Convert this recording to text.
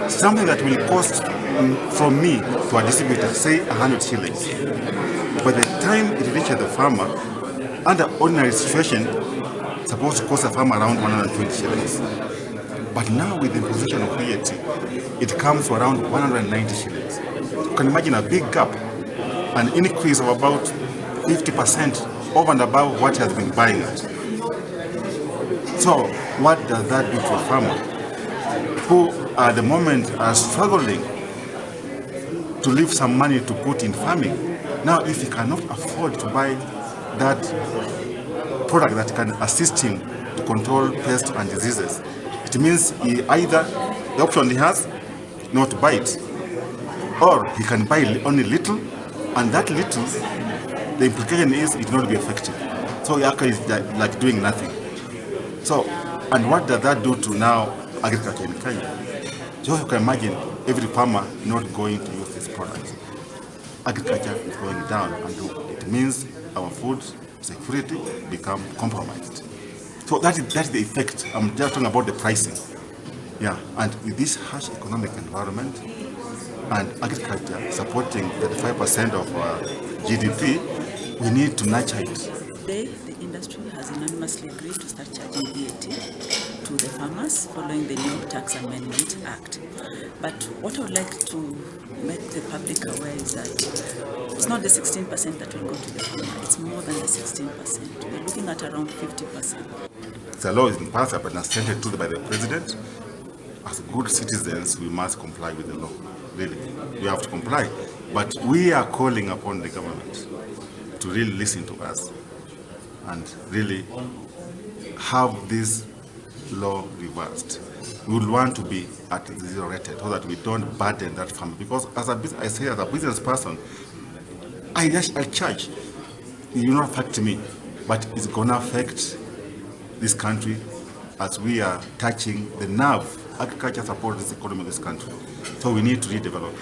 Something that will cost from me to a distributor, say 100 shillings. By the time it reaches the farmer, under ordinary situation, supposed to cost a farmer around 120 shillings. But now with the imposition of VAT, it comes to around 190 shillings. You can imagine a big gap, an increase of about 50% over and above what he has been buying at. So what does that do to a farmer who at the moment are struggling to leave some money to put in farming? Now if he cannot afford to buy that product that can assist him to control pests and diseases, it means he either, the option he has, not to buy it, or he can buy only little, and that little, the implication is it will not be effective. So he actually is like doing nothing. So, and what does that do to now agriculture in Kenya? So you can imagine every farmer not going to use this product. Agriculture is going down, and it means our food security become compromised. So that is the effect. I'm just talking about the pricing. Yeah, and with this harsh economic environment and agriculture supporting 35% of GDP, we need to nurture it. Today, the industry has unanimously agreed to start charging VAT to the farmers following the new Tax Amendment Act. But what I would like to make the public aware is that it's not the 16% that will go to the farmer, it's more than the 16%. We're looking at around 50%. The law is in passed but assented to by the president. As good citizens, we must comply with the law. Really, we have to comply. But we are calling upon the government to really listen to us and really have this law reversed. We would want to be at zero rated so that we don't burden that farmer. Because as a business person, I charge. It will not affect me, but it's going to affect this country as we are touching the nerve. Agriculture supports the economy of this country. So we need to redevelop.